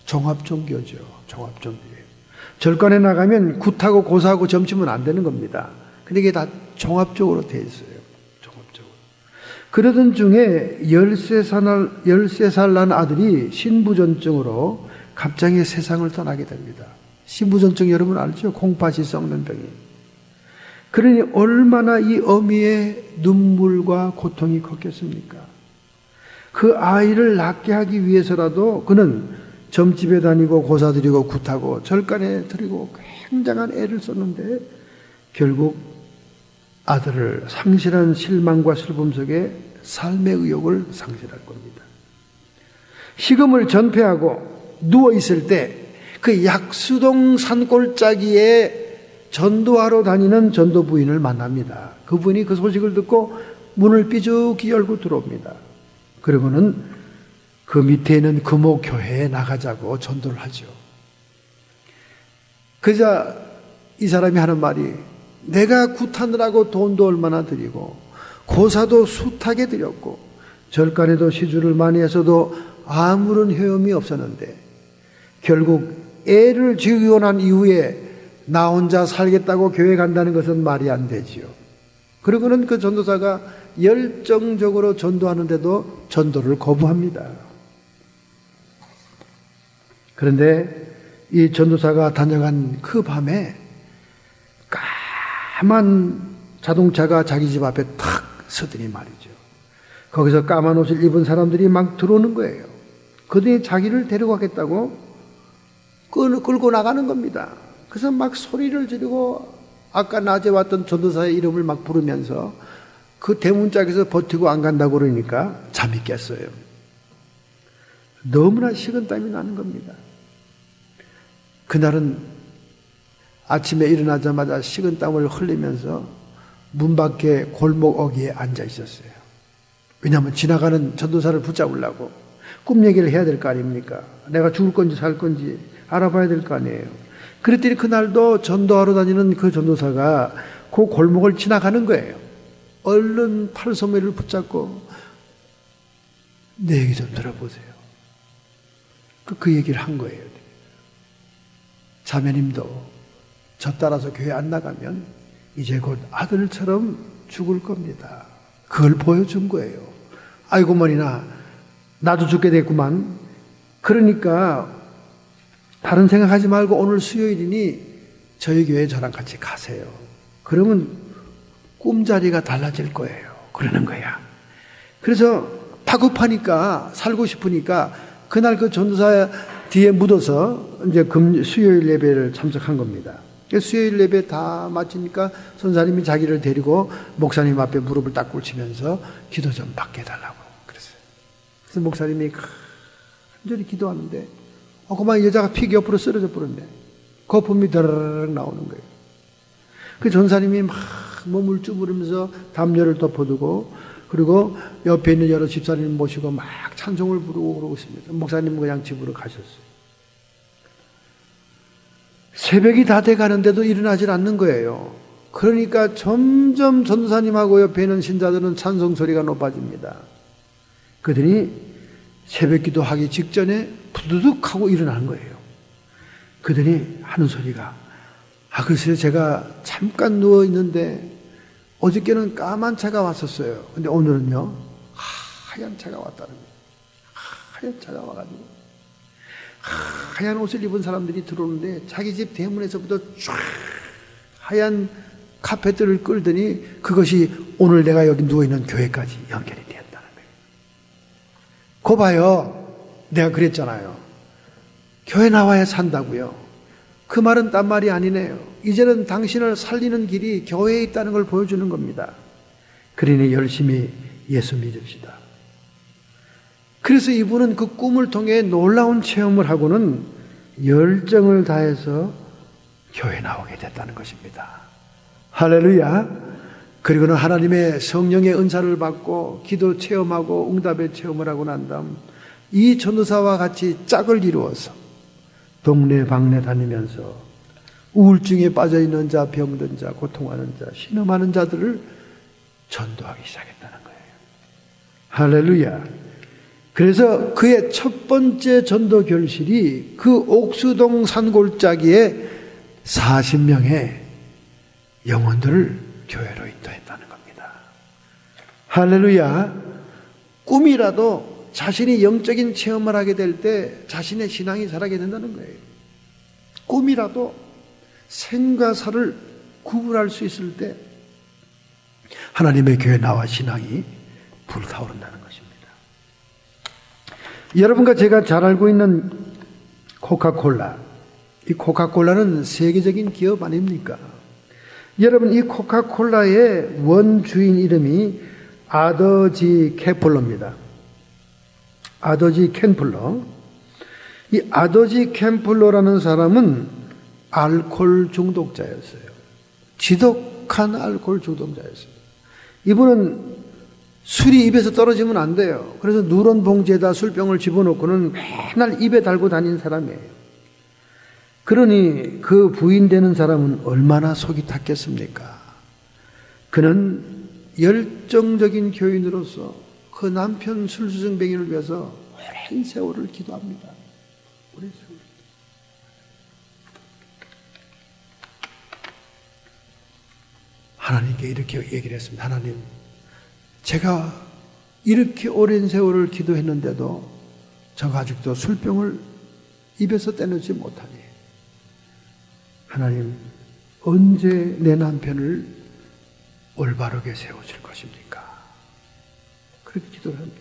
종합종교죠. 종합종교예요. 절간에 나가면 굿하고 고사하고 점 치면 안 되는 겁니다. 근데 이게 다 종합적으로 돼 있어요. 종합적으로. 그러던 중에 13살 난 아들이 신부전증으로 갑자기 세상을 떠나게 됩니다. 신부전증 여러분 알죠? 콩팥이 썩는 병이. 그러니 얼마나 이 어미의 눈물과 고통이 컸겠습니까? 그 아이를 낫게 하기 위해서라도 그는 점집에 다니고 고사 드리고 굿하고 절간에 드리고 굉장한 애를 썼는데 결국 아들을 상실한 실망과 슬픔 속에 삶의 의욕을 상실할 겁니다. 식음을 전폐하고 누워있을 때 그 약수동 산골짜기에 전도하러 다니는 전도 부인을 만납니다. 그분이 그 소식을 듣고 문을 삐죽이 열고 들어옵니다. 그리고는 그 밑에 있는 금옥교회에 나가자고 전도를 하죠. 그러자 이 사람이 하는 말이 내가 굿하느라고 돈도 얼마나 드리고 고사도 숱하게 드렸고 절간에도 시주를 많이 해서도 아무런 효험이 없었는데 결국 애를 지우고 난 이후에 나 혼자 살겠다고 교회 간다는 것은 말이 안 되지요. 그리고는 그 전도사가 열정적으로 전도하는데도 전도를 거부합니다. 그런데 이 전도사가 다녀간 그 밤에 까만 자동차가 자기 집 앞에 탁 서더니 말이죠. 거기서 까만 옷을 입은 사람들이 막 들어오는 거예요. 그들이 자기를 데려가겠다고 끌고 나가는 겁니다. 그래서 막 소리를 지르고 아까 낮에 왔던 전도사의 이름을 막 부르면서 그 대문짝에서 버티고 안 간다고 그러니까 잠이 깼어요. 너무나 식은땀이 나는 겁니다. 그날은 아침에 일어나자마자 식은땀을 흘리면서 문 밖에 골목 어귀에 앉아 있었어요. 왜냐하면 지나가는 전도사를 붙잡으려고 꿈 얘기를 해야 될 거 아닙니까? 내가 죽을 건지 살 건지 알아봐야 될 거 아니에요. 그랬더니 그날도 전도하러 다니는 그 전도사가 그 골목을 지나가는 거예요. 얼른 팔소매를 붙잡고 내 얘기 좀 들어보세요. 그 얘기를 한 거예요. 자매님도 저 따라서 교회 안 나가면 이제 곧 아들처럼 죽을 겁니다. 그걸 보여준 거예요. 아이고 머니나 나도 죽게 됐구만. 그러니까 다른 생각하지 말고 오늘 수요일이니 저희 교회에 저랑 같이 가세요. 그러면 꿈자리가 달라질 거예요. 그러는 거야. 그래서 다급하니까 살고 싶으니까 그날 그 전도사 뒤에 묻어서 이제 수요일 예배를 참석한 겁니다. 수요일 예배 다 마치니까 선사님이 자기를 데리고 목사님 앞에 무릎을 딱 꿇치면서 기도 좀 받게 해달라고 그랬어요. 그래서 목사님이 간절히 기도하는데 그만 여자가 픽 옆으로 쓰러져 버렸네. 거품이 드르륵 나오는 거예요. 그 전사님이 막 몸을 쭈무르면서 담요를 덮어두고 그리고 옆에 있는 여러 집사님 모시고 막 찬송을 부르고 그러고 있습니다. 목사님은 그냥 집으로 가셨어요. 새벽이 다 돼가는데도 일어나질 않는 거예요. 그러니까 점점 전도사님하고 옆에 있는 신자들은 찬송 소리가 높아집니다. 그들이 새벽 기도하기 직전에 부두둑 하고 일어나는 거예요. 그들이 하는 소리가 글쎄요 제가 잠깐 누워있는데 어저께는 까만 차가 왔었어요. 근데 오늘은요 하얀 차가 왔다는 거예요. 하얀 차가 와가지고 하얀 옷을 입은 사람들이 들어오는데 자기 집 대문에서부터 쫙 하얀 카펫들을 끌더니 그것이 오늘 내가 여기 누워있는 교회까지 연결이 되었다는 거예요. 거 봐요. 내가 그랬잖아요. 교회 나와야 산다고요. 그 말은 딴 말이 아니네요. 이제는 당신을 살리는 길이 교회에 있다는 걸 보여주는 겁니다. 그러니 열심히 예수 믿읍시다. 그래서 이분은 그 꿈을 통해 놀라운 체험을 하고는 열정을 다해서 교회에 나오게 됐다는 것입니다. 할렐루야. 그리고는 하나님의 성령의 은사를 받고 기도 체험하고 응답의 체험을 하고 난 다음 이 전도사와 같이 짝을 이루어서 동네 방네 다니면서 우울증에 빠져있는 자, 병든 자, 고통하는 자, 신음하는 자들을 전도하기 시작했다는 거예요. 할렐루야. 그래서 그의 첫 번째 전도 결실이 그 옥수동 산골짜기에 40명의 영혼들을 교회로 인도했다는 겁니다. 할렐루야. 꿈이라도 자신이 영적인 체험을 하게 될 때 자신의 신앙이 자라게 된다는 거예요. 꿈이라도 생과 사를 구분할 수 있을 때 하나님의 교회 나와 신앙이 불타오른다는 것입니다. 여러분과 제가 잘 알고 있는 코카콜라, 이 코카콜라는 세계적인 기업 아닙니까? 여러분, 이 코카콜라의 원주인 이름이 아더지 캠플러입니다. 아더지 캠플러. 이 아더지 캠플러라는 사람은 알코올 중독자였어요. 지독한 알코올 중독자였어요. 이분은 술이 입에서 떨어지면 안 돼요. 그래서 누런 봉지에다 술병을 집어넣고는 맨날 입에 달고 다닌 사람이에요. 그러니 그 부인 되는 사람은 얼마나 속이 탔겠습니까? 그는 열정적인 교인으로서 그 남편 술주정뱅이를 위해서 오랜 세월을 기도합니다. 오랜 세월. 하나님께 이렇게 얘기를 했습니다. 하나님, 제가 이렇게 오랜 세월을 기도했는데도 저가 아직도 술병을 입에서 떼놓지 못하니 하나님, 언제 내 남편을 올바르게 세워줄 것입니까? 그렇게 기도를 합니다.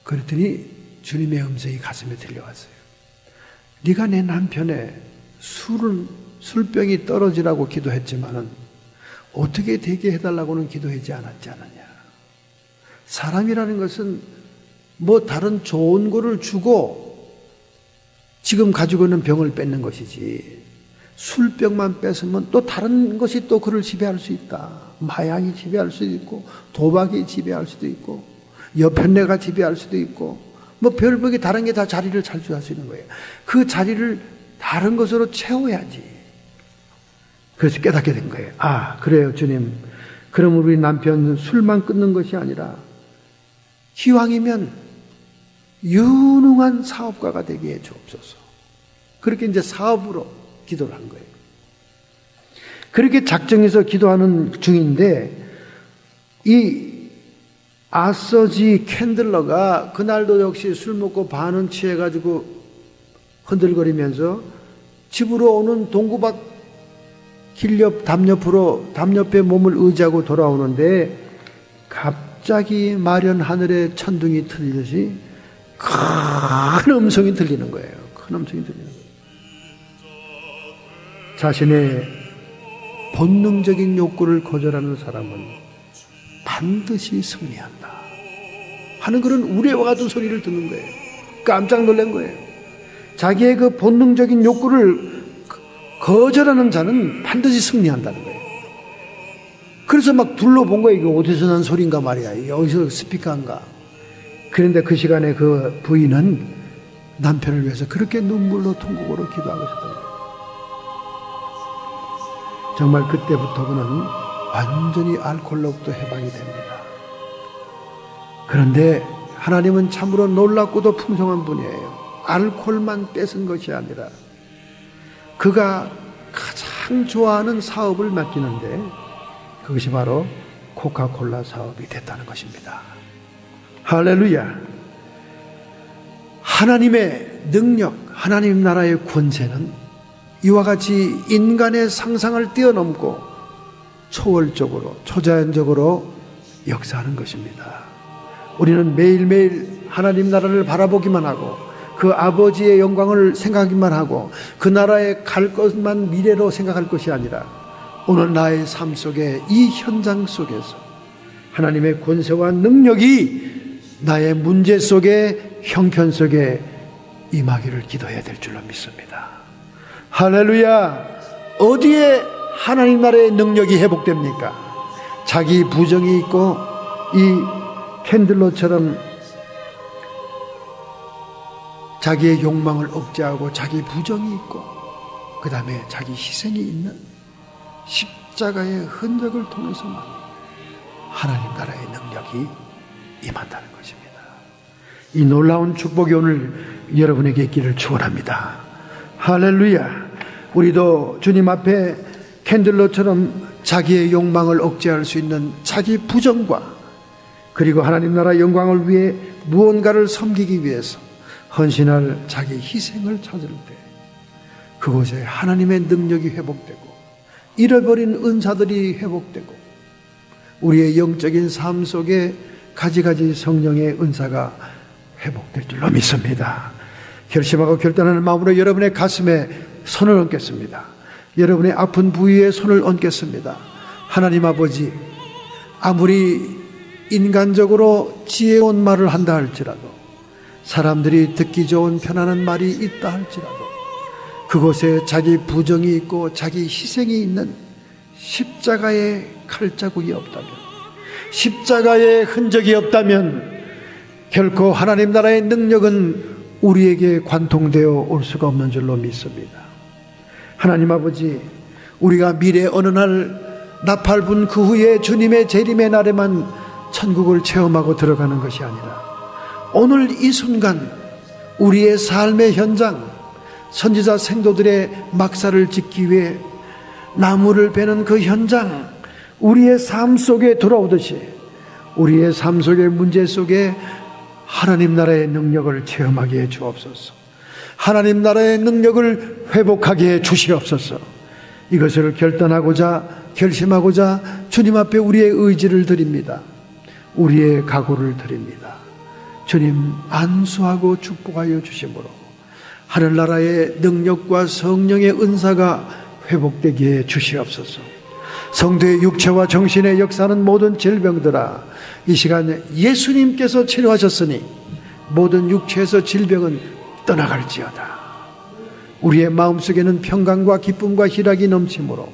그랬더니 주님의 음성이 가슴에 들려왔어요. 네가 내 남편의 술병이 떨어지라고 기도했지만은 어떻게 되게 해달라고는 기도하지 않았지 않느냐. 사람이라는 것은 뭐 다른 좋은 거를 주고 지금 가지고 있는 병을 뺏는 것이지, 술병만 뺏으면 또 다른 것이 또 그를 지배할 수 있다. 마약이 지배할 수도 있고, 도박이 지배할 수도 있고, 여편네가 지배할 수도 있고, 뭐 별복이 다른 게 다 자리를 차지할 수 있는 거예요. 그 자리를 다른 것으로 채워야지. 그래서 깨닫게 된 거예요. 아, 그래요, 주님. 그럼 우리 남편 술만 끊는 것이 아니라 기왕이면 유능한 사업가가 되게 해 주옵소서. 그렇게 이제 사업으로 기도를 한 거예요. 그렇게 작정해서 기도하는 중인데, 이 아서지 캔들러가 그날도 역시 술 먹고 반은 취해가지고 흔들거리면서 집으로 오는 동구박 담 옆에 몸을 의지하고 돌아오는데 갑자기 마련 하늘에 천둥이 틀리듯이 큰 음성이 들리는 거예요. 큰 음성이 들리는 거예요. 자신의 본능적인 욕구를 거절하는 사람은 반드시 승리한다 하는 그런 우레와 같은 소리를 듣는 거예요. 깜짝 놀란 거예요. 자기의 그 본능적인 욕구를 거절하는 자는 반드시 승리한다는 거예요. 그래서 막 둘러본 거예요. 이게 어디서 난 소리인가 말이야. 이게 어디서 스피커인가. 그런데 그 시간에 그 부인은 남편을 위해서 그렇게 눈물로 통곡으로 기도하고 있었던 거예요. 정말 그때부터 그는 완전히 알코올로부터 해방이 됩니다. 그런데 하나님은 참으로 놀랍고도 풍성한 분이에요. 알코올만 뺏은 것이 아니라 그가 가장 좋아하는 사업을 맡기는데 그것이 바로 코카콜라 사업이 됐다는 것입니다. 할렐루야. 하나님의 능력, 하나님 나라의 권세는 이와 같이 인간의 상상을 뛰어넘고 초월적으로, 초자연적으로 역사하는 것입니다. 우리는 매일매일 하나님 나라를 바라보기만 하고 그 아버지의 영광을 생각하기만 하고 그 나라에 갈 것만 미래로 생각할 것이 아니라 오늘 나의 삶 속에 이 현장 속에서 하나님의 권세와 능력이 나의 문제 속에, 형편 속에 임하기를 기도해야 될 줄로 믿습니다. 할렐루야. 어디에 하나님 나라의 능력이 회복됩니까? 자기 부정이 있고 이 캔들러처럼 자기의 욕망을 억제하고 자기 부정이 있고 그 다음에 자기 희생이 있는 십자가의 흔적을 통해서만 하나님 나라의 능력이 임한다는 것입니다. 이 놀라운 축복이 오늘 여러분에게 있기를 축원합니다. 할렐루야. 우리도 주님 앞에 캔들러처럼 자기의 욕망을 억제할 수 있는 자기 부정과 그리고 하나님 나라 영광을 위해 무언가를 섬기기 위해서 헌신할 자기 희생을 찾을 때 그곳에 하나님의 능력이 회복되고 잃어버린 은사들이 회복되고 우리의 영적인 삶 속에 가지가지 성령의 은사가 회복될 줄로 믿습니다. 결심하고 결단하는 마음으로 여러분의 가슴에 손을 얹겠습니다. 여러분의 아픈 부위에 손을 얹겠습니다. 하나님 아버지, 아무리 인간적으로 지혜로운 말을 한다 할지라도 사람들이 듣기 좋은 편안한 말이 있다 할지라도 그곳에 자기 부정이 있고 자기 희생이 있는 십자가의 칼자국이 없다면, 십자가의 흔적이 없다면 결코 하나님 나라의 능력은 우리에게 관통되어 올 수가 없는 줄로 믿습니다. 하나님 아버지, 우리가 미래 어느 날 나팔분 그 후에 주님의 재림의 날에만 천국을 체험하고 들어가는 것이 아니라 오늘 이 순간 우리의 삶의 현장, 선지자 생도들의 막사를 짓기 위해 나무를 베는 그 현장, 우리의 삶 속에 돌아오듯이 우리의 삶 속의 문제 속에 하나님 나라의 능력을 체험하게 해 주옵소서. 하나님 나라의 능력을 회복하게 해 주시옵소서. 이것을 결단하고자 결심하고자 주님 앞에 우리의 의지를 드립니다. 우리의 각오를 드립니다. 주님 안수하고 축복하여 주심으로 하늘나라의 능력과 성령의 은사가 회복되게 해 주시옵소서. 성도의 육체와 정신의 역사는 모든 질병들아, 이 시간 예수님께서 치료하셨으니 모든 육체에서 질병은 떠나갈지어다. 우리의 마음속에는 평강과 기쁨과 희락이 넘치므로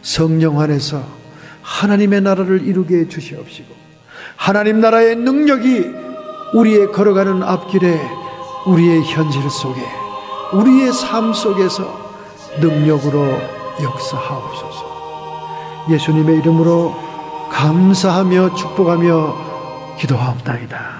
성령 안에서 하나님의 나라를 이루게 해 주시옵시고 하나님 나라의 능력이 우리의 걸어가는 앞길에 우리의 현실 속에 우리의 삶 속에서 능력으로 역사하옵소서. 예수님의 이름으로 감사하며 축복하며 기도하옵나이다.